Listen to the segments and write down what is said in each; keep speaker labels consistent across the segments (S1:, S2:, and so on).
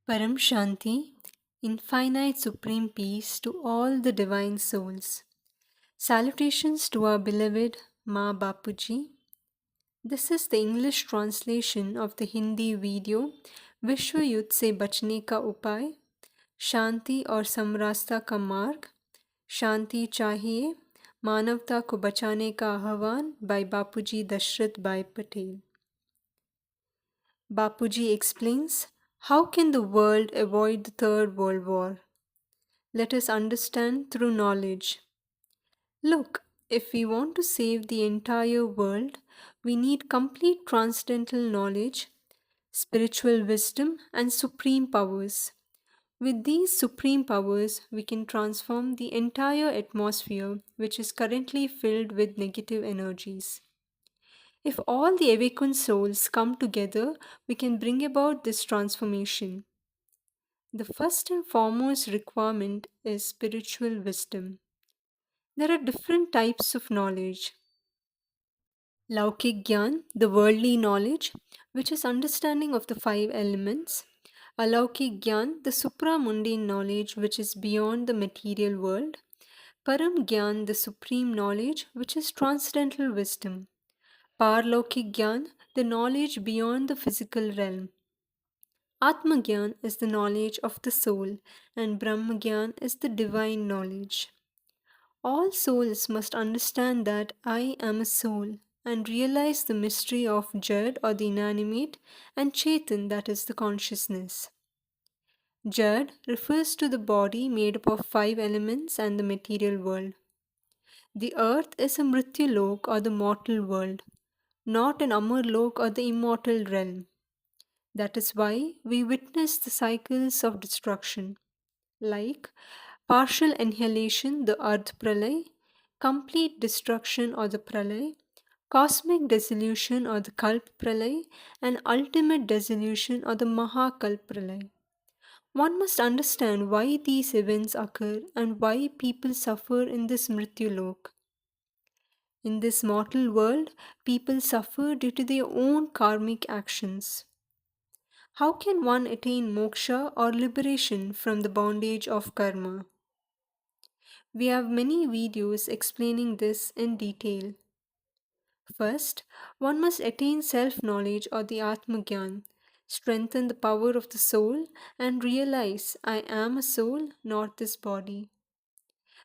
S1: Param Shanti, infinite supreme peace to all the divine souls. Salutations to our beloved Ma Bapuji. This is the English translation of the Hindi video Vishwa Yudh se bachne ka upay, Shanti और समरास्ता का मार्ग, शांति चाहिए, मानवता को बचाने का आह्वान by Bapuji Dashrath by Patel. Bapuji explains, how can the world avoid the Third World War? Let us understand through knowledge. Look, if we want to save the entire world, we need complete transcendental knowledge, spiritual wisdom, and supreme powers. With these supreme powers, we can transform the entire atmosphere, which is currently filled with negative energies. If all the awakened souls come together, we can bring about this transformation. The first and foremost requirement is spiritual wisdom. There are different types of knowledge. Laukik Gyan, the worldly knowledge, which is understanding of the five elements. Alaukik Gyan, the supramundane knowledge, which is beyond the material world. Param Gyan, the supreme knowledge, which is transcendental wisdom. Parlaukik Gyan, the knowledge beyond the physical realm. Atma Gyan is the knowledge of the soul, and Brahma Gyan is the divine knowledge. All souls must understand that I am a soul and realize the mystery of Jad or the inanimate and Chetan, that is the consciousness. Jad refers to the body made up of five elements and the material world. The earth is a Mrityulok or the mortal world, not an Amarlok or the immortal realm. That is why we witness the cycles of destruction, like partial annihilation, the Ardh Pralay, complete destruction or the Pralay, cosmic dissolution or the Kalp Pralay, and ultimate dissolution or the Mahakalp Pralay. One must understand why these events occur and why people suffer in this Mrityulok. In this mortal world, people suffer due to their own karmic actions. How can one attain moksha or liberation from the bondage of karma? We have many videos explaining this in detail. First, one must attain self knowledge or the Atmagyan, strengthen the power of the soul, and realize I am a soul, not this body.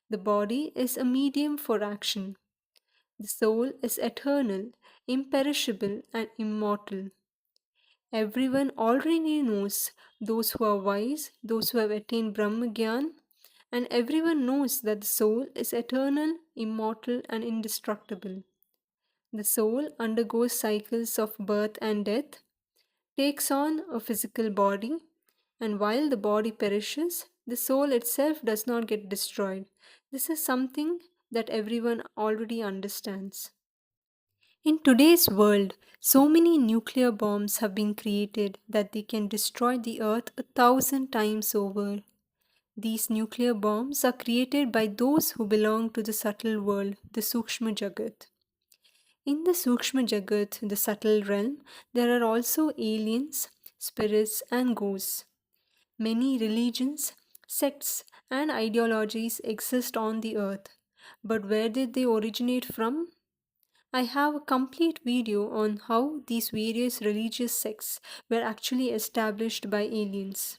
S1: The body is a medium for action. The soul is eternal, imperishable, and immortal. Everyone already knows, those who are wise, those who have attained Brahma Gyan, and everyone knows that the soul is eternal, immortal, and indestructible. The soul undergoes cycles of birth and death, takes on a physical body, and while the body perishes, the soul itself does not get destroyed. This is something that everyone already understands. In today's world, so many nuclear bombs have been created that they can destroy the earth 1,000 times over. These nuclear bombs are created by those who belong to the subtle world, the Sukshma Jagat. In the Sukshma Jagat, the subtle realm, there are also aliens, spirits, and ghosts. Many religions, sects, and ideologies exist on the earth. But where did they originate from? I have a complete video on how these various religious sects were actually established by aliens.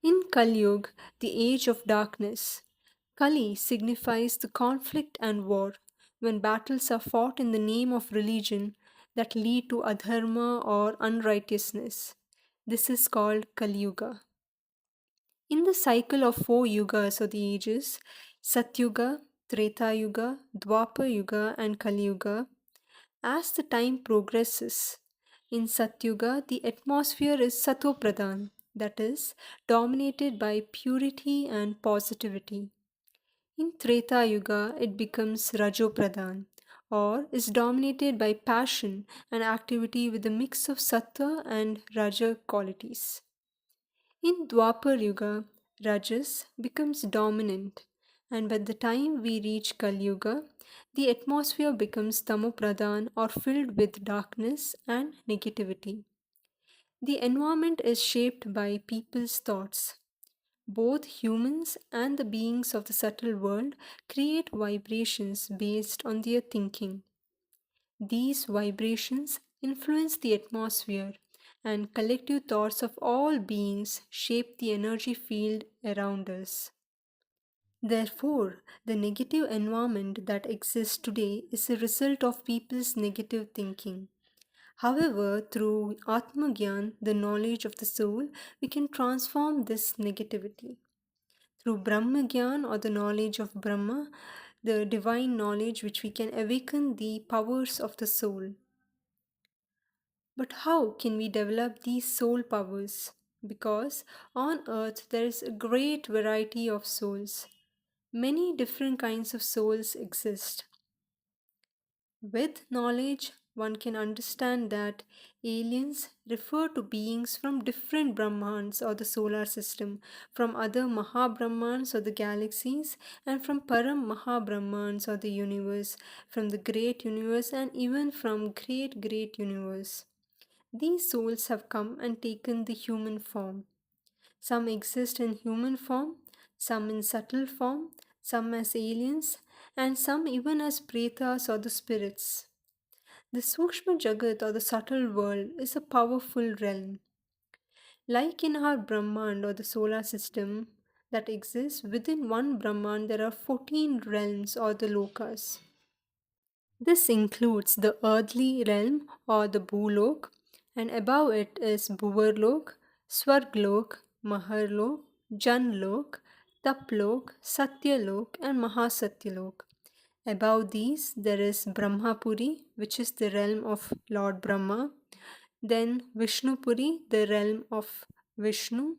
S1: In Kali Yuga, the age of darkness, Kali signifies the conflict and war, when battles are fought in the name of religion that lead to adharma or unrighteousness. This is called Kali Yuga. In the cycle of four yugas or the ages, Satyuga, Treta Yuga, Dwapar Yuga, and Kali Yuga, as the time progresses, in Satyuga, the atmosphere is Satopradhan, that is, dominated by purity and positivity. In Treta Yuga, it becomes Rajopradhan, or is dominated by passion and activity with a mix of Sattva and Raja qualities. In Dwapar Yuga, Rajas becomes dominant, and by the time we reach Kali Yuga, the atmosphere becomes Tamopradhan or filled with darkness and negativity. The environment is shaped by people's thoughts. Both humans and the beings of the subtle world create vibrations based on their thinking. These vibrations influence the atmosphere, and collective thoughts of all beings shape the energy field around us. Therefore, the negative environment that exists today is a result of people's negative thinking. However, through Atmagyan, the knowledge of the soul, we can transform this negativity. Through Brahmagyan or the knowledge of Brahma, the divine knowledge which we can awaken the powers of the soul. But how can we develop these soul powers? Because on earth there is a great variety of souls. Many different kinds of souls exist. With knowledge, one can understand that aliens refer to beings from different Brahmans or the solar system, from other Mahabrahmans or the galaxies, and from Param Mahabrahmans or the universe, from the great universe, and even from great great universe. These souls have come and taken the human form. Some exist in human form, some in subtle form, some as aliens, and some even as pretas or the spirits. The Sukshma Jagat or the subtle world is a powerful realm. Like in our Brahmand or the solar system that exists, within one Brahmand there are 14 realms or the lokas. This includes the earthly realm or the Bhulok, and above it is Bhuvarlok, Swarglok, Maharlok, Janlok, Taplok, Satyalok, and Mahasatyalok. Above these, there is Brahmapuri, which is the realm of Lord Brahma, then Vishnupuri, the realm of Vishnu,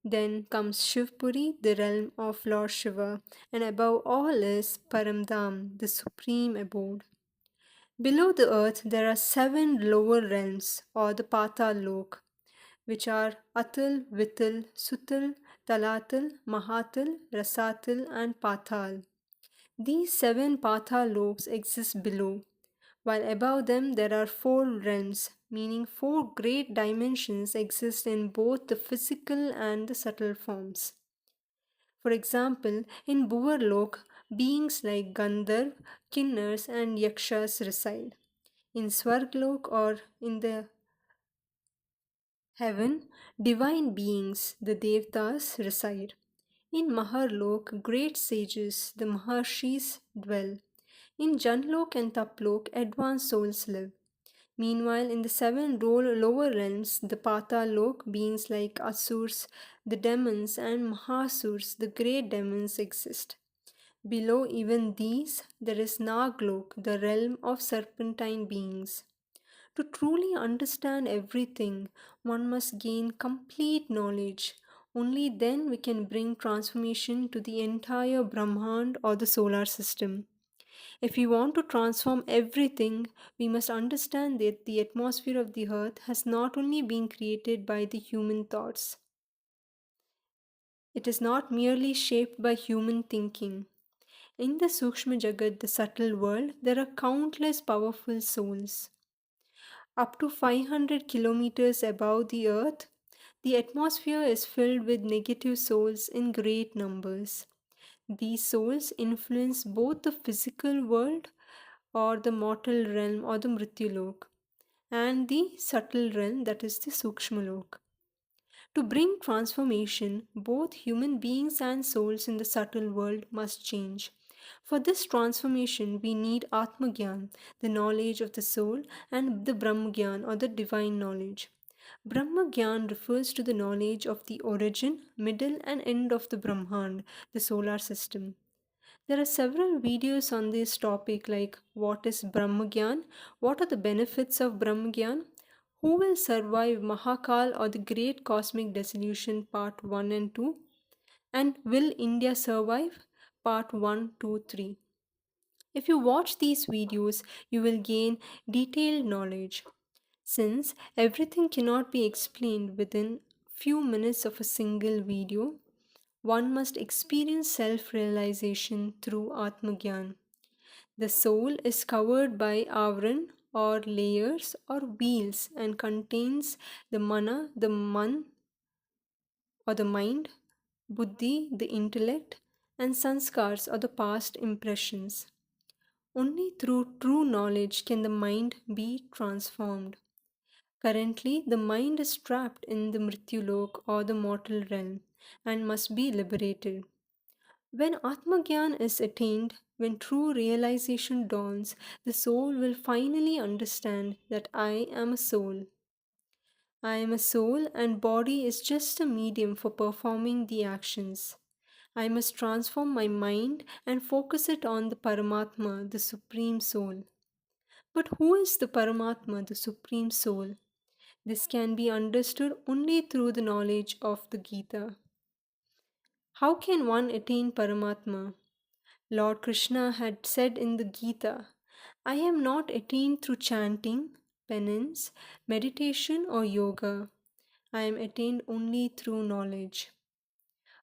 S1: then comes Shivpuri, the realm of Lord Shiva, and above all is Paramdam, the supreme abode. Below the earth, there are seven lower realms or the Patal Lok, which are Atal, Vital, Sutal, Talatal, Mahatal, Rasatal, and Patal. These seven Patal Loks exist below, while above them there are four realms, meaning four great dimensions exist in both the physical and the subtle forms. For example, in Bhuvarlok, beings like Gandharv, Kinnars, and Yakshas reside. In Swarglok or in the heaven, divine beings, the Devtas, reside. In Maharlok, great sages, the Maharshis, dwell. In Janlok and Taplok, advanced souls live. Meanwhile, in the seven lower realms, the Patalok, beings like Asurs, the demons, and Mahasurs, the great demons, exist. Below even these, there is Naglok, the realm of serpentine beings. To truly understand everything, one must gain complete knowledge. Only then we can bring transformation to the entire Brahmand or the solar system. If we want to transform everything, we must understand that the atmosphere of the earth has not only been created by the human thoughts, it is not merely shaped by human thinking. In the Sukshma Jagat, the subtle world, there are countless powerful souls. Up to 500 kilometers above the earth, the atmosphere is filled with negative souls in great numbers. These souls influence both the physical world or the mortal realm or the Mrityulok and the subtle realm that is the Sukshmalok. To bring transformation, both human beings and souls in the subtle world must change. For this transformation, we need Atmagyan, the knowledge of the soul, and the Brahmagyan or the divine knowledge. Brahmagyan refers to the knowledge of the origin, middle, and end of the Brahmand, the solar system. There are several videos on this topic like what is Brahmagyan, what are the benefits of Brahmagyan, who will survive Mahakal or the Great Cosmic Dissolution Part 1 and 2, and will India survive Part 1, 2, 3. If you watch these videos, you will gain detailed knowledge. Since everything cannot be explained within few minutes of a single video, one must experience self realization through Atmagyan. The soul is covered by Avran or layers or wheels and contains the mana, the man or the mind, buddhi, the intellect, and sanskars or the past impressions. Only through true knowledge can the mind be transformed. Currently, the mind is trapped in the Mrityulok or the mortal realm and must be liberated. When Atmagyan is attained, when true realization dawns, the soul will finally understand that I am a soul. I am a soul, and body is just a medium for performing the actions. I must transform my mind and focus it on the Paramatma, the Supreme Soul. But who is the Paramatma, the Supreme Soul? This can be understood only through the knowledge of the Gita. How can one attain Paramatma? Lord Krishna had said in the Gita, I am not attained through chanting, penance, meditation, or yoga. I am attained only through knowledge.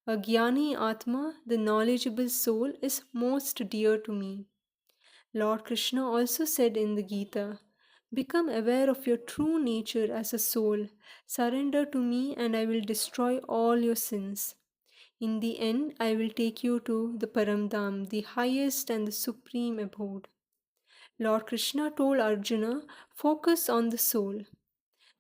S1: A Jnani Atma, the knowledgeable soul, is most dear to me. Lord Krishna also said in the Gita, become aware of your true nature as a soul, surrender to me, and I will destroy all your sins. In the end, I will take you to the Paramdam, the highest and the supreme abode. Lord Krishna told Arjuna, focus on the soul.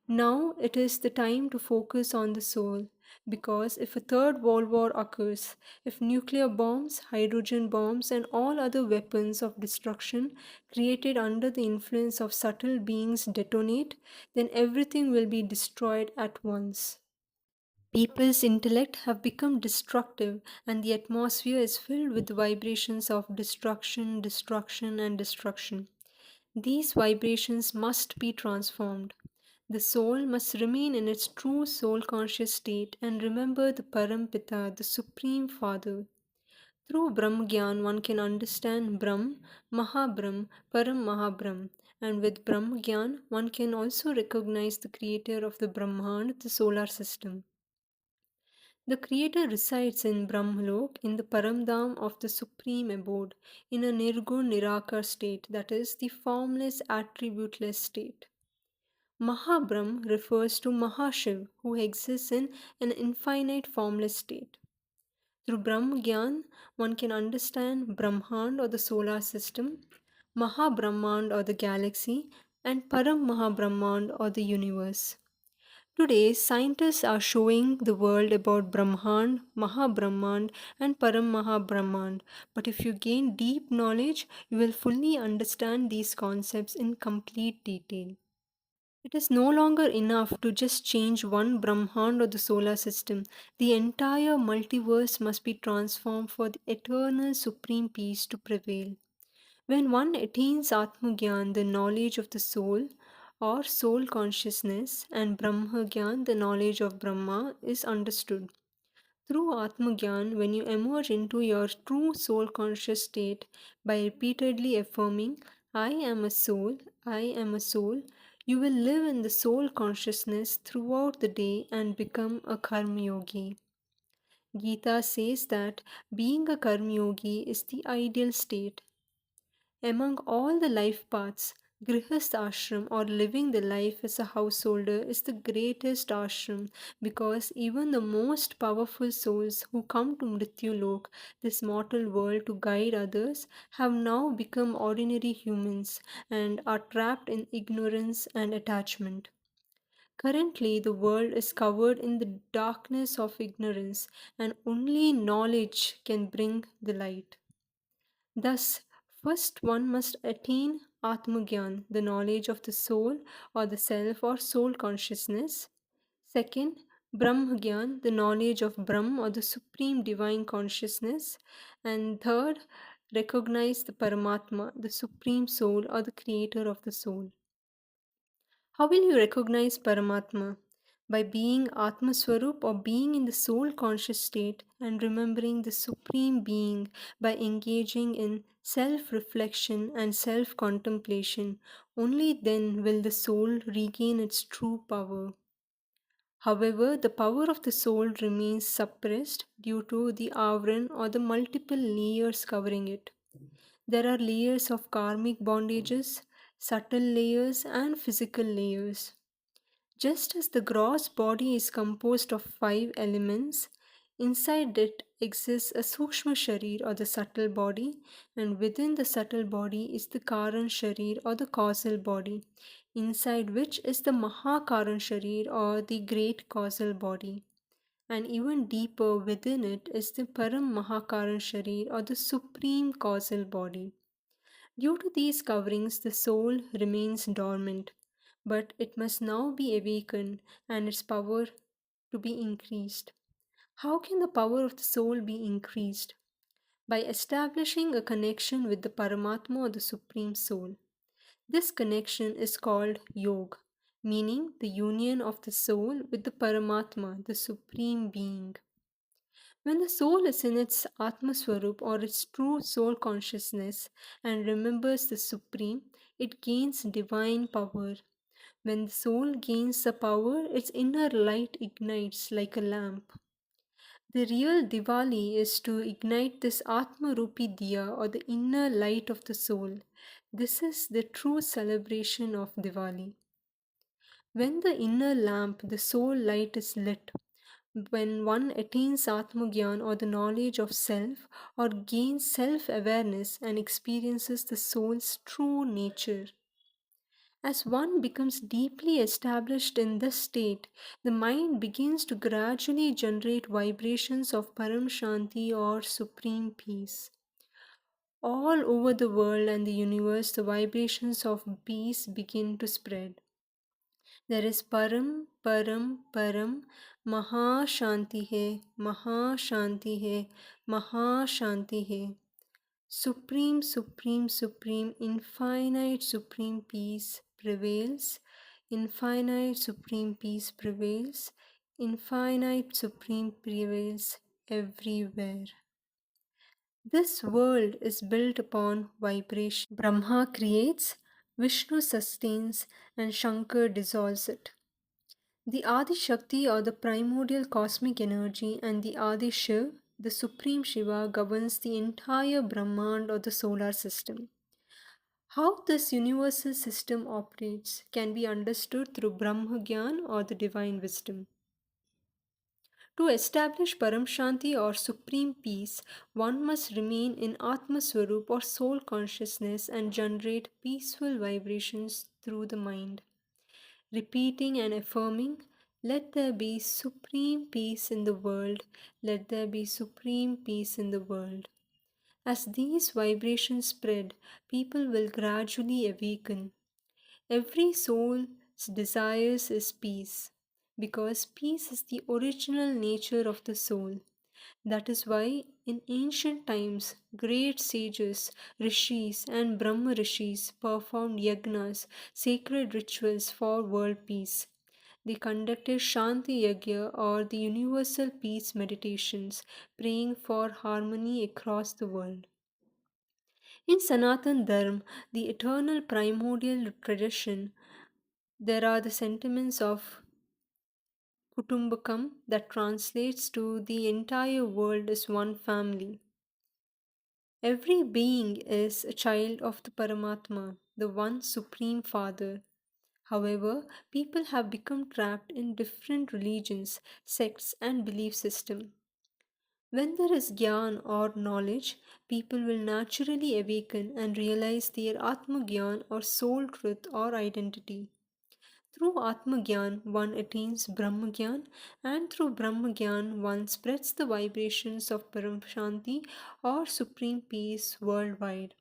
S1: Now it is the time to focus on the soul, because if a third world war occurs, if nuclear bombs, hydrogen bombs, and all other weapons of destruction created under the influence of subtle beings detonate, then everything will be destroyed at once. People's intellect have become destructive, and the atmosphere is filled with vibrations of destruction, destruction, and destruction. These vibrations must be transformed. The soul must remain in its true soul conscious state and remember the Parampita, the Supreme Father. Through Brahmgyan, one can understand Brahm, Mahabrahm, Param Mahabrahm, and with Brahmgyan, one can also recognize the creator of the Brahmand, the solar system. The Creator resides in Brahmlok, in the Paramdam of the Supreme Abode, in a Nirgun Nirakar state, that is, the formless, attributeless state. Mahabrahm refers to Mahashiv, who exists in an infinite formless state. Through Brahm Gyan, one can understand Brahmand or the solar system, Mahabrahmand or the galaxy, and Param Mahabrahmand or the universe. Today, scientists are showing the world about Brahmand, Mahabrahmand, and Param Mahabrahmand. But if you gain deep knowledge, you will fully understand these concepts in complete detail. It is no longer enough to just change one Brahmand or the solar system. The entire multiverse must be transformed for the eternal supreme peace to prevail. When one attains Atmagyan, the knowledge of the soul, or soul consciousness, and Brahmagyan, the knowledge of Brahma, is understood. Through Atmagyan, when you emerge into your true soul conscious state by repeatedly affirming, I am a soul, I am a soul, you will live in the soul consciousness throughout the day and become a karma yogi. Gita says that being a karma yogi is the ideal state. Among all the life paths, Grihast ashram or living the life as a householder is the greatest ashram because even the most powerful souls who come to Mrityulok, this mortal world, to guide others, have now become ordinary humans and are trapped in ignorance and attachment. Currently, the world is covered in the darkness of ignorance, and only knowledge can bring the light. Thus, first one must attain Atmagyan, the knowledge of the soul or the self or soul consciousness. Second, Brahmagyan, the knowledge of Brahm or the supreme divine consciousness. And third, recognize the Paramatma, the supreme soul or the creator of the soul. How will you recognize Paramatma? By being Atma Swarup or being in the soul conscious state and remembering the Supreme Being by engaging in self reflection and self contemplation. Only then will the soul regain its true power. However, the power of the soul remains suppressed due to the avran or the multiple layers covering it. There are layers of karmic bondages, subtle layers, and physical layers. Just as the gross body is composed of five elements, inside it exists a Sukshma Sharir or the subtle body, and within the subtle body is the Karan Sharir or the causal body, inside which is the Mahakaran Sharir or the great causal body. And even deeper within it is the Param Mahakaran Sharir or the supreme causal body. Due to these coverings, the soul remains dormant, but it must now be awakened and its power to be increased. How can the power of the soul be increased? By establishing a connection with the Paramatma or the Supreme Soul. This connection is called Yog, meaning the union of the soul with the Paramatma, the Supreme Being. When the soul is in its Atma Swarup or its true soul consciousness and remembers the Supreme, it gains divine power. When the soul gains the power, its inner light ignites like a lamp. The real Diwali is to ignite this Atma Rupi Diya or the inner light of the soul. This is the true celebration of Diwali. When the inner lamp, the soul light, is lit, when one attains Atmagyan or the knowledge of self or gains self awareness and experiences the soul's true nature. As one becomes deeply established in this state, the mind begins to gradually generate vibrations of Param Shanti or supreme peace. All over the world and the universe, the vibrations of peace begin to spread. There is Param, Param, Param, Maha Shanti hai, Maha Shanti hai, Maha Shanti hai. Supreme, Supreme, Supreme, infinite Supreme peace prevails. Infinite Supreme peace prevails. Infinite Supreme prevails everywhere. This world is built upon vibration. Brahma creates, Vishnu sustains, and Shankar dissolves it. The Adi Shakti or the primordial cosmic energy and the Adi Shiv, the supreme Shiva, governs the entire Brahmand or the solar system. How this universal system operates can be understood through Brahma Gyan or the divine wisdom. To establish Param Shanti or supreme peace, one must remain in Atma Swarup or soul consciousness and generate peaceful vibrations through the mind, repeating and affirming, let there be supreme peace in the world, let there be supreme peace in the world. As these vibrations spread, people will gradually awaken. Every soul's desires is peace, because peace is the original nature of the soul. That is why in ancient times, great sages, rishis, and Brahma rishis performed yagnas, sacred rituals for world peace. They conducted Shanti Yagya or the universal peace meditations, praying for harmony across the world. In Sanatan Dharma, the eternal primordial tradition, there are the sentiments of Kutumbakam that translates to the entire world as one family. Every being is a child of the Paramatma, the one Supreme Father. However, people have become trapped in different religions, sects, and belief systems. When there is Gyan or knowledge, people will naturally awaken and realize their Atma Gyan or soul truth or identity. Through Atma Gyan, one attains Brahma Gyan, and through Brahma Gyan, one spreads the vibrations of Param Shanti or supreme peace worldwide.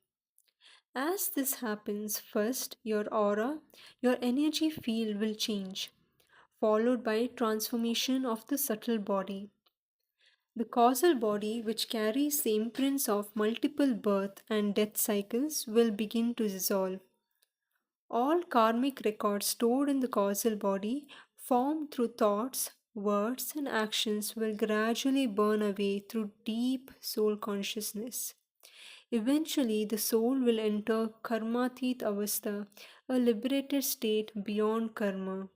S1: As this happens, first your aura, your energy field will change, followed by transformation of the subtle body. The causal body, which carries the imprints of multiple birth and death cycles, will begin to dissolve. All karmic records stored in the causal body, formed through thoughts, words, and actions, will gradually burn away through deep soul consciousness. Eventually, the soul will enter karmatit avastha, a liberated state beyond karma.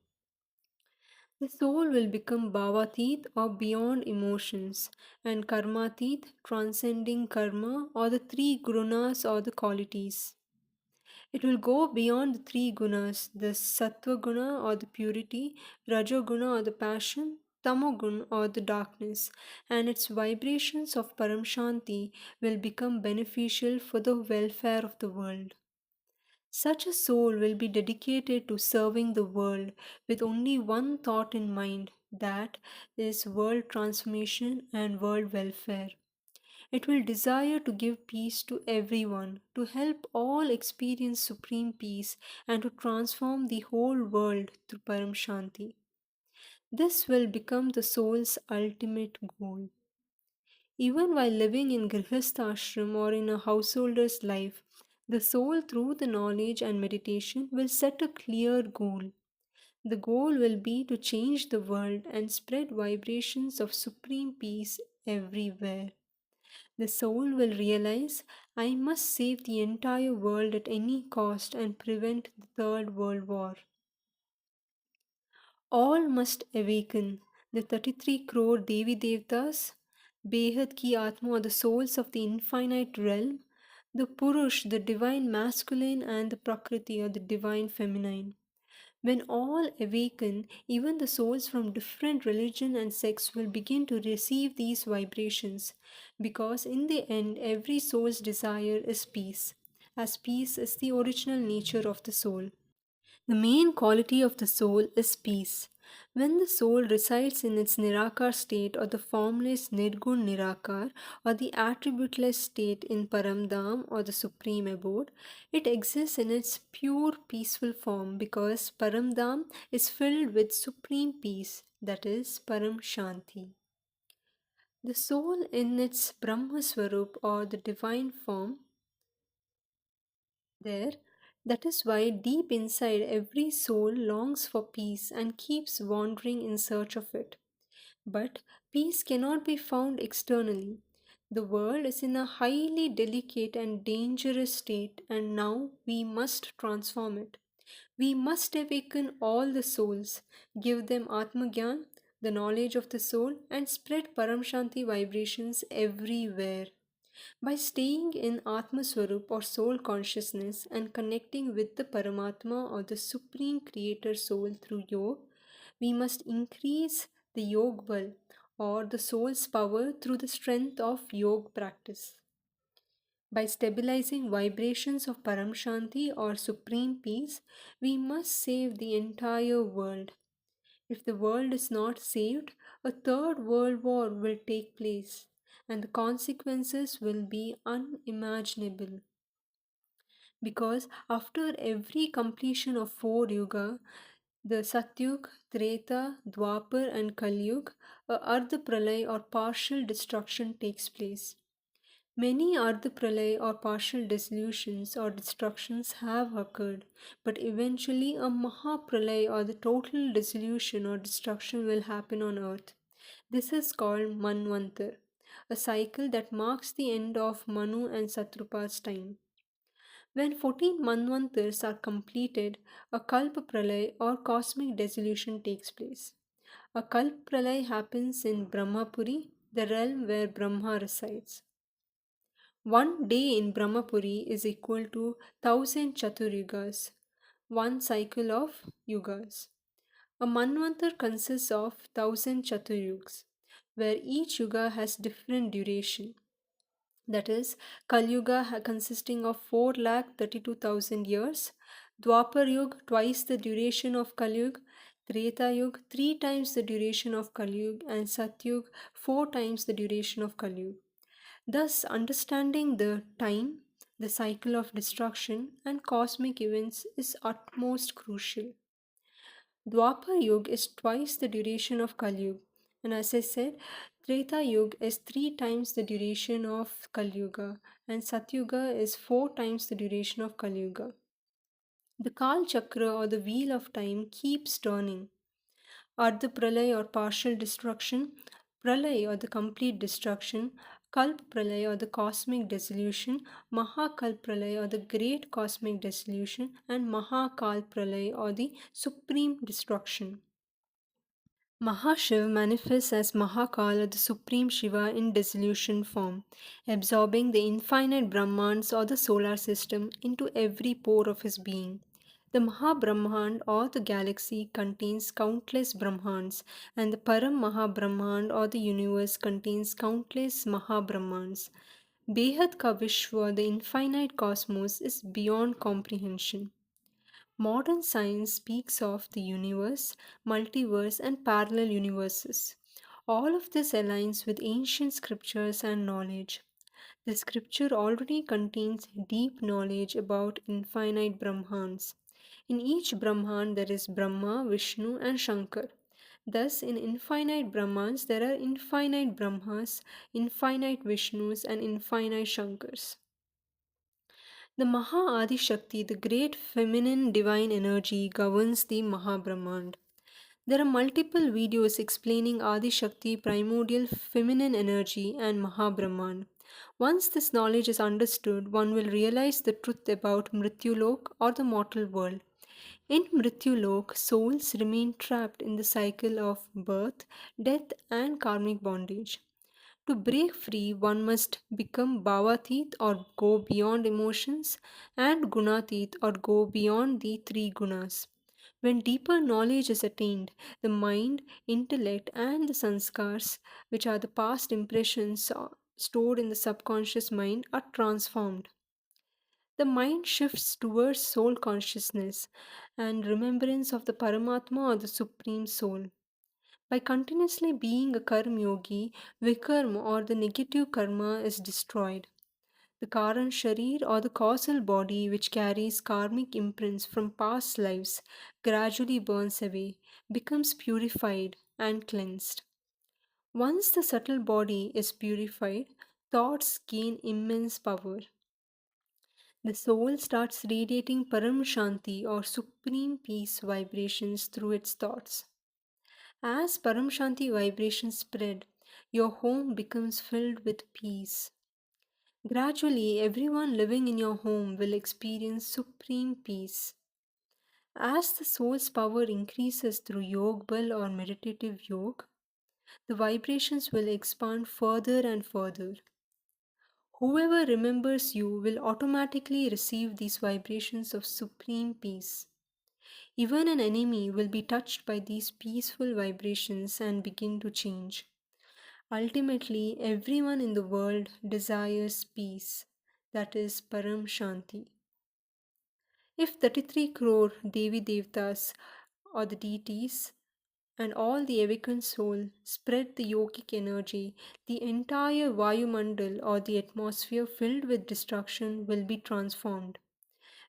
S1: The soul will become bhavatit or beyond emotions, and karmatit, transcending karma or the three gunas or the qualities. It will go beyond the three gunas, the sattva guna or the purity, rajo guna or the passion, tamogun or the darkness, and its vibrations of param shanti will become beneficial for the welfare of the world. Such a soul will be dedicated to serving the world with only one thought in mind, that is world transformation and world welfare. It will desire to give peace to everyone, to help all experience supreme peace, and to transform the whole world through Param Shanti. This will become the soul's ultimate goal. Even while living in Grihastha ashram or in a householder's life, the soul, through the knowledge and meditation, will set a clear goal. The goal will be to change the world and spread vibrations of supreme peace everywhere. The soul will realize, I must save the entire world at any cost and prevent the Third World War. All must awaken. The 33 crore Devi Devtas, Behad ki Atma, or the souls of the infinite realm, the Purush, the divine masculine, and the Prakriti, or the divine feminine. When all awaken, even the souls from different religion and sects will begin to receive these vibrations, because in the end, every soul's desire is peace, as peace is the original nature of the soul. The main quality of the soul is peace. When the soul resides in its Nirakar state or the formless Nirgun Nirakar or the attributeless state in Paramdham or the supreme abode, it exists in its pure peaceful form because Paramdham is filled with supreme peace, that is Param Shanti. The soul in its Brahma Swarup or the divine form there. That is why deep inside every soul longs for peace and keeps wandering in search of it. But peace cannot be found externally. The world is in a highly delicate and dangerous state, and now we must transform it. We must awaken all the souls, give them Atmagyan, the knowledge of the soul, and spread Param Shanti vibrations everywhere. By staying in Atma Swarup or soul consciousness and connecting with the Paramatma or the Supreme Creator Soul through yoga, we must increase the Yog Bal or the soul's power through the strength of yoga practice. By stabilizing vibrations of Param Shanti or Supreme Peace, we must save the entire world. If the world is not saved, a third world war will take place, and the consequences will be unimaginable. Because after every completion of four yuga, the Satyug, Treta, Dwapar, and Kalyug, a Ardha Pralay or partial destruction takes place. Many Ardha Pralay or partial dissolutions or destructions have occurred, but eventually a Mahapralay or the total dissolution or destruction will happen on earth. This is called Manvantar, a cycle that marks the end of Manu and Satrupa's time. When 14 Manvantars are completed, a Kalpa Pralay or cosmic dissolution takes place. A Kalpa Pralay happens in Brahmapuri, the realm where Brahma resides. One day in Brahmapuri is equal to 1,000 Chaturyugas, one cycle of yugas. A Manvantar consists of 1,000 Chaturyugas, where each yuga has different duration. That is, Kali Yuga consisting of 4,32,000 years, Dwapar Yuga twice the duration of Kali Yuga, Treta Yuga three times the duration of Kali Yuga, and Satyug four times the duration of Kali Yuga. Thus, understanding the time, the cycle of destruction, and cosmic events is utmost crucial. Dwapar Yuga is twice the duration of Kali Yuga, and as I said, Treta Yuga is three times the duration of Kali Yuga, and Satyuga is four times the duration of Kali Yuga. The Kal Chakra or the wheel of time keeps turning. Ardha Pralay or partial destruction, Pralay or the complete destruction, Kalp Pralay or the cosmic dissolution, Mahakalp Pralay or the great cosmic dissolution, and Mahakal Pralay or the supreme destruction. Mahashiv manifests as Mahakal, the supreme Shiva in dissolution form, absorbing the infinite Brahmans or the solar system into every pore of his being. The Mahabrahmand or the galaxy contains countless Brahmans, and the Param Mahabrahmand or the universe contains countless Mahabrahmans. Behad ka Vishwa, the infinite cosmos, is beyond comprehension. Modern science speaks of the universe, multiverse, and parallel universes. All of this aligns with ancient scriptures and knowledge. The scripture already contains deep knowledge about infinite Brahmans. In each Brahman, there is Brahma, Vishnu, and Shankar. Thus, in infinite Brahmans, there are infinite Brahmas, infinite Vishnus, and infinite Shankars. The Maha Adi Shakti, the great feminine divine energy, governs the Mahabrahmand. There are multiple videos explaining Adi Shakti, primordial feminine energy, and Mahabrahman. Once this knowledge is understood, one will realize the truth about Mrityulok or the mortal world. In Mrityulok, souls remain trapped in the cycle of birth, death, and karmic bondage. To break free, one must become bhavatit or go beyond emotions, and gunatit or go beyond the three gunas. When deeper knowledge is attained, the mind, intellect, and the sanskars, which are the past impressions stored in the subconscious mind, are transformed. The mind shifts towards soul consciousness and remembrance of the Paramatma or the Supreme Soul. By continuously being a karma yogi, vikarma or the negative karma is destroyed. The Karan Sharir or the causal body which carries karmic imprints from past lives gradually burns away, becomes purified and cleansed. Once the subtle body is purified, thoughts gain immense power. The soul starts radiating Param Shanti or supreme peace vibrations through its thoughts. As Param Shanti vibrations spread, your home becomes filled with peace. Gradually, everyone living in your home will experience supreme peace. As the soul's power increases through yog bal or meditative yoga, the vibrations will expand further and further. Whoever remembers you will automatically receive these vibrations of supreme peace. Even an enemy will be touched by these peaceful vibrations and begin to change. Ultimately, everyone in the world desires peace, that is Param Shanti. If 33 crore Devi Devtas or the deities and all the awakened soul spread the yogic energy, the entire Vayumandal or the atmosphere filled with destruction will be transformed.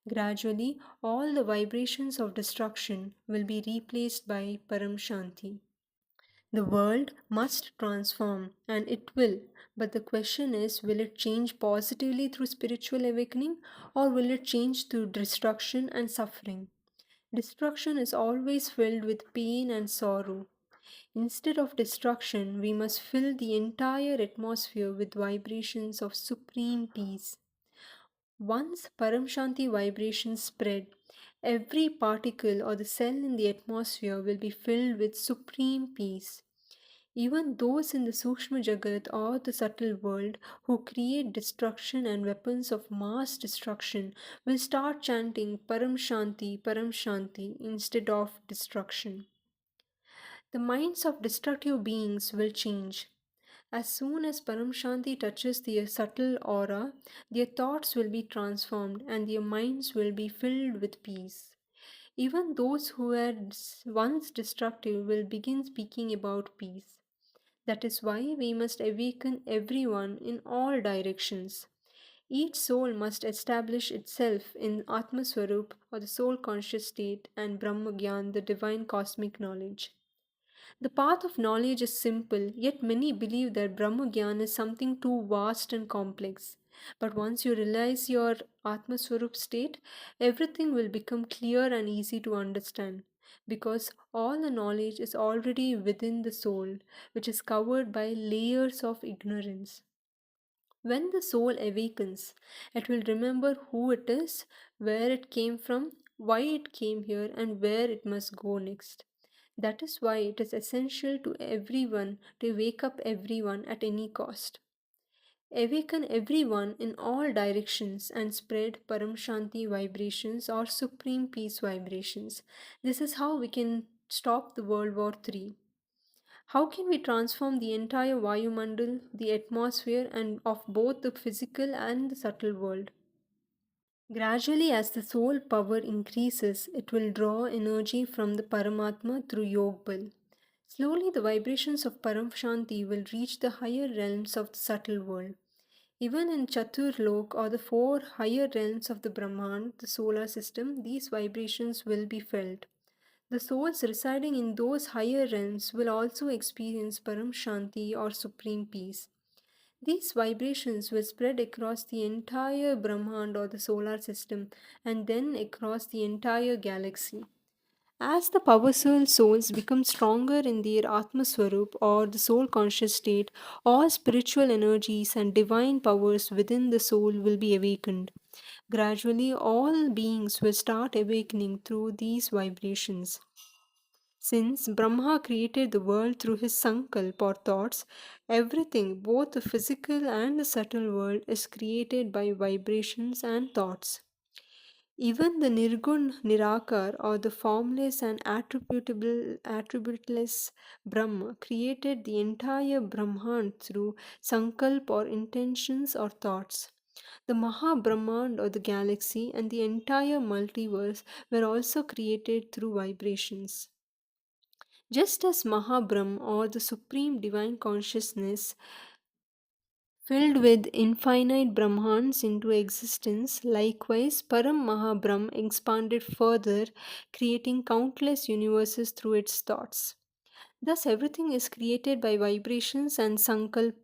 S1: Gradually, all the vibrations of destruction will be replaced by Param Shanti. The world must transform, and it will. But the question is, will it change positively through spiritual awakening, or will it change through destruction and suffering? Destruction is always filled with pain and sorrow. Instead of destruction, we must fill the entire atmosphere with vibrations of supreme peace. Once Param Shanti vibrations spread, every particle or the cell in the atmosphere will be filled with supreme peace. Even those in the Sukshma Jagat or the subtle world who create destruction and weapons of mass destruction will start chanting Param Shanti instead of destruction. The minds of destructive beings will change. As soon as Param Shanti touches their subtle aura, their thoughts will be transformed and their minds will be filled with peace. Even those who were once destructive will begin speaking about peace. That is why we must awaken everyone in all directions. Each soul must establish itself in Atma Swarup or the soul conscious state and Brahma Gyan, the divine cosmic knowledge. The path of knowledge is simple, yet many believe that Brahma Gyan is something too vast and complex. But once you realize your Atma Swarup state, everything will become clear and easy to understand because all the knowledge is already within the soul, which is covered by layers of ignorance. When the soul awakens, it will remember who it is, where it came from, why it came here, and where it must go next. That is why it is essential to everyone to wake up everyone at any cost. Awaken everyone in all directions and spread Param Shanti vibrations or supreme peace vibrations. This is how we can stop the World War III. How can we transform the entire Vayumandal, the atmosphere, and of both the physical and the subtle world? Gradually, as the soul power increases, it will draw energy from the Paramatma through Yog Bal. Slowly, the vibrations of Param Shanti will reach the higher realms of the subtle world. Even in Chatur Lok or the four higher realms of the Brahman, the solar system, these vibrations will be felt. The souls residing in those higher realms will also experience Param Shanti or supreme peace. These vibrations will spread across the entire Brahmand or the solar system and then across the entire galaxy. As the powerful souls become stronger in their Atma Swarup or the soul conscious state, all spiritual energies and divine powers within the soul will be awakened. Gradually, all beings will start awakening through these vibrations. Since Brahma created the world through his sankalp or thoughts, everything, both the physical and the subtle world, is created by vibrations and thoughts. Even the Nirgun Nirakar or the formless and attributeless Brahma created the entire Brahman through sankalp or intentions or thoughts. The Maha Brahmand or the galaxy and the entire multiverse were also created through vibrations. Just as Mahabrahm or the Supreme Divine Consciousness filled with infinite Brahmans into existence, likewise Param Mahabrahm expanded further, creating countless universes through its thoughts. Thus, everything is created by vibrations and sankalp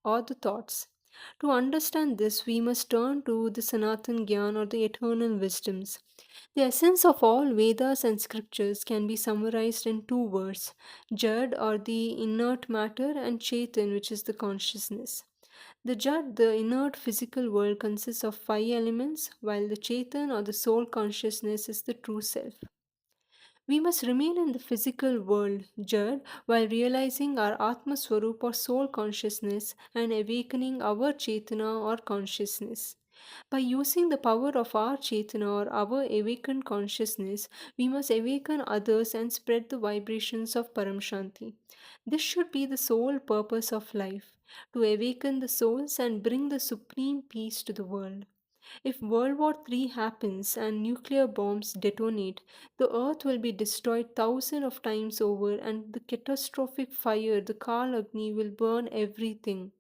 S1: or the thoughts. To understand this, we must turn to the Sanatan Gyan or the eternal wisdoms. The essence of all Vedas and scriptures can be summarized in two words: Jad or the inert matter, and Chetan, which is the consciousness. The Jad, the inert physical world, consists of five elements, while the Chetan or the soul consciousness is the true self. We must remain in the physical world, Jad, while realizing our Atma Swarup or soul consciousness and awakening our Chetana or consciousness. By using the power of our Chetana or our awakened consciousness, we must awaken others and spread the vibrations of Param Shanti. This should be the sole purpose of life: to awaken the souls and bring the supreme peace to the world. If World War III happens and nuclear bombs detonate, the earth will be destroyed thousands of times over, and the catastrophic fire, the Kal Agni, will burn everything.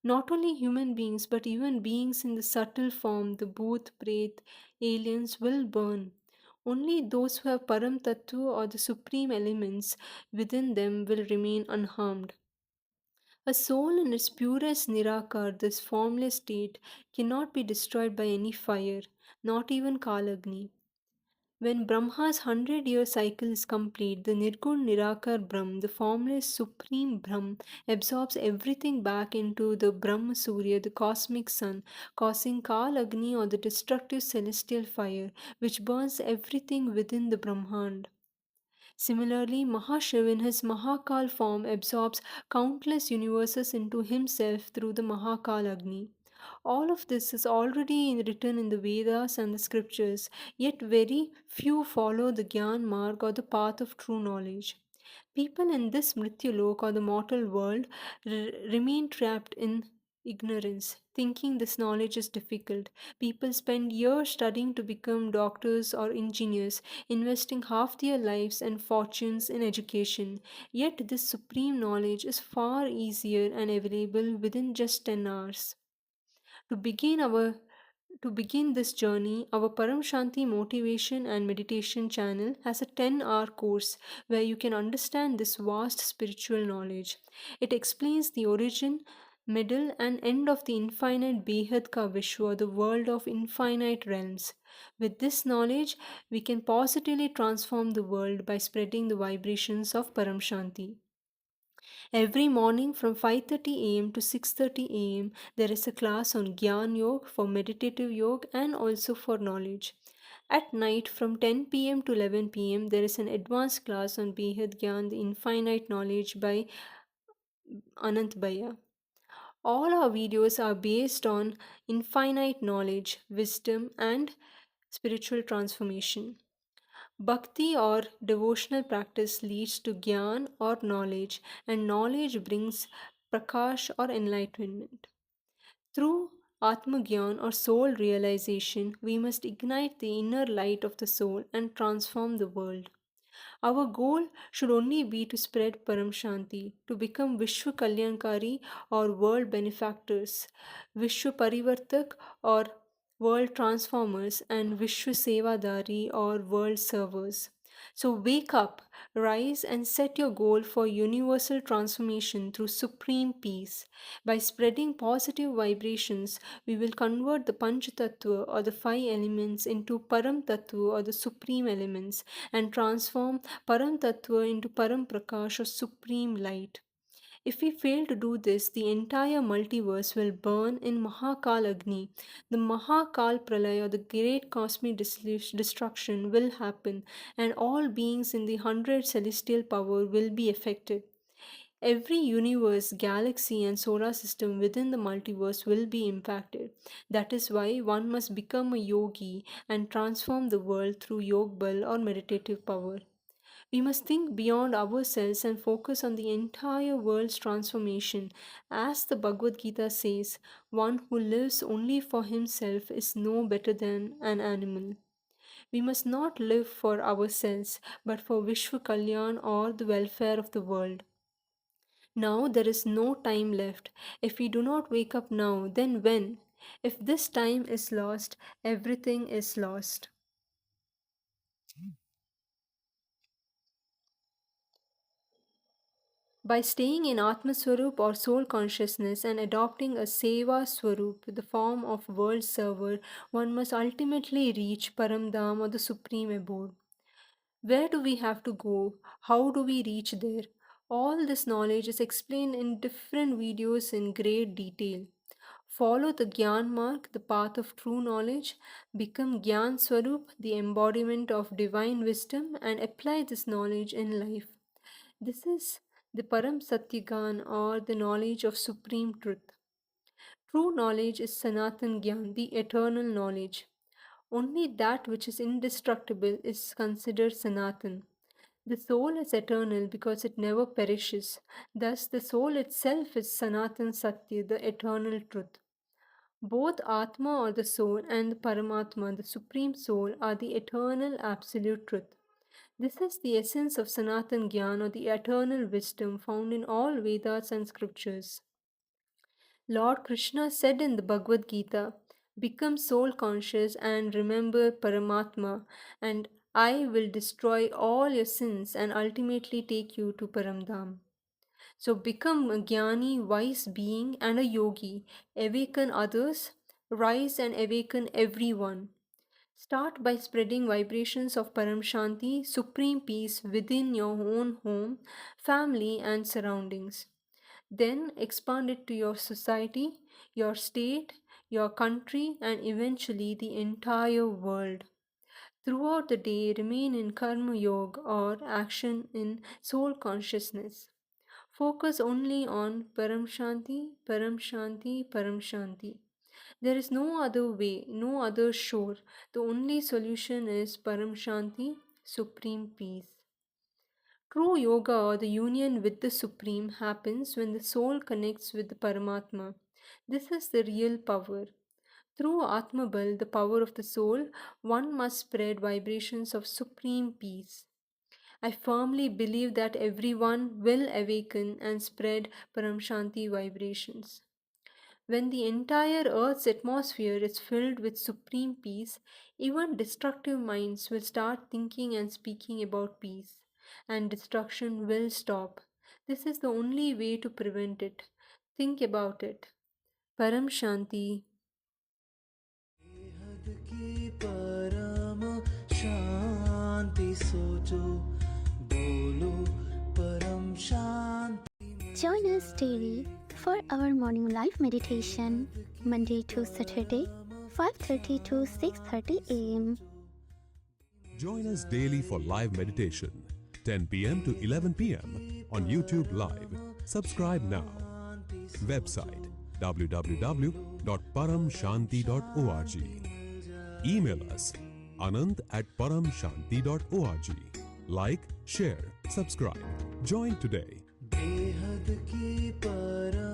S1: Not only human beings, but even beings in the subtle form, the Bhoot, Pret, aliens, will burn. Only those who have Param Tattva or the supreme elements within them will remain unharmed. A soul in its purest Nirakar, this formless state, cannot be destroyed by any fire, not even Kalagni. When Brahma's 100-year cycle is complete, the Nirgun Nirakar Brahm, the formless supreme Brahm, absorbs everything back into the Brahma Surya, the cosmic sun, causing Kal Agni or the destructive celestial fire, which burns everything within the Brahmand. Similarly, Mahashiv in his Mahakal form absorbs countless universes into himself through the Mahakal Agni. All of this is already written in the Vedas and the scriptures, yet very few follow the Gyan Marg or the path of true knowledge. People in this Mrityulok or the mortal world remain trapped in ignorance, thinking this knowledge is difficult. People spend years studying to become doctors or engineers, investing half their lives and fortunes in education. Yet, this supreme knowledge is far easier and available within just 10 hours. To begin our to begin this journey, our Param Shanti motivation and meditation channel has a 10-hour course where you can understand this vast spiritual knowledge. It explains the origin, middle, and end of the infinite Behad Ka Vishwa, the world of infinite realms. With this knowledge, we can positively transform the world by spreading the vibrations of Param Shanti. Every morning from 5:30 a.m. to 6:30 a.m. there is a class on Gyan Yoga for meditative yoga and also for knowledge. At night from 10 p.m. to 11 p.m., there is an advanced class on Behad Gyan, the infinite knowledge by Anant Bhaiya. All our videos are based on infinite knowledge, wisdom, and spiritual transformation. Bhakti or devotional practice leads to Gyan or knowledge, and knowledge brings Prakash or enlightenment. Through Atmagyan or soul realization, we must ignite the inner light of the soul and transform the world. Our goal should only be to spread Param Shanti, to become Vishwa Kalyankari or world benefactors, Vishwa Parivartak or world transformers, and Vishwa Sevadari or world servers. So wake up, rise, and set your goal for universal transformation through supreme peace. By spreading positive vibrations, we will convert the Panch Tattva or the five elements into Param Tattva or the supreme elements and transform Param Tattva into Param Prakash or supreme light. If we fail to do this, the entire multiverse will burn in Mahakal Agni. The Mahakal Pralaya, or the great cosmic destruction, will happen, and all beings in the hundred celestial power will be affected. Every universe, galaxy, and solar system within the multiverse will be impacted. That is why one must become a yogi and transform the world through yog bal or meditative power. We must think beyond ourselves and focus on the entire world's transformation. As the Bhagavad Gita says, one who lives only for himself is no better than an animal. We must not live for ourselves, but for Vishwa Kalyan or the welfare of the world. Now there is no time left. If we do not wake up now, then when? If this time is lost, everything is lost. By staying in Atma Swarup or soul consciousness and adopting a Seva Swarup, the form of world server, one must ultimately reach Paramdham or the supreme abode. Where do we have to go? How do we reach there? All this knowledge is explained in different videos in great detail. Follow the Gyan mark, the path of true knowledge, become Gyan Swarup, the embodiment of divine wisdom, and apply this knowledge in life. This is the Param Satyagan or the knowledge of supreme truth. True knowledge is Sanatan Gyan, the eternal knowledge. Only that which is indestructible is considered Sanatan. The soul is eternal because it never perishes. Thus, the soul itself is Sanatan Satya, the eternal truth. Both Atma or the soul and the Paramatma, the supreme soul, are the eternal absolute truth. This is the essence of Sanatan Gyan or the eternal wisdom found in all Vedas and scriptures. Lord Krishna said in the Bhagavad Gita, "Become soul conscious and remember Paramatma, and I will destroy all your sins and ultimately take you to Paramdham." So become a jnani, wise being, and a yogi. Awaken others, rise and awaken everyone. Start by spreading vibrations of Param Shanti, supreme peace within your own home, family, and surroundings. Then expand it to your society, your state, your country, and eventually the entire world. Throughout the day, remain in Karma Yoga or action in soul consciousness. Focus only on Param Shanti, Param Shanti, Param Shanti. There is no other way, no other shore. The only solution is Param Shanti, supreme peace. True yoga or the union with the Supreme happens when the soul connects with the Paramatma. This is the real power. Through Atmabal, the power of the soul, one must spread vibrations of supreme peace. I firmly believe that everyone will awaken and spread Param Shanti vibrations. When the entire Earth's atmosphere is filled with supreme peace, even destructive minds will start thinking and speaking about peace, and destruction will stop. This is the only way to prevent it. Think about it. Param Shanti.
S2: बेहद की परम शांति सोचो बोलो परम शांति
S3: Join us daily for our morning live meditation, Monday to Saturday, 5:30 to 6:30 a.m.
S4: Join us daily for live meditation, 10 p.m. to 11 p.m. on YouTube Live. Subscribe now. Website www.paramshanti.org. Email us anand@paramshanti.org. Like, share, subscribe. Join today.
S2: बेहद की परम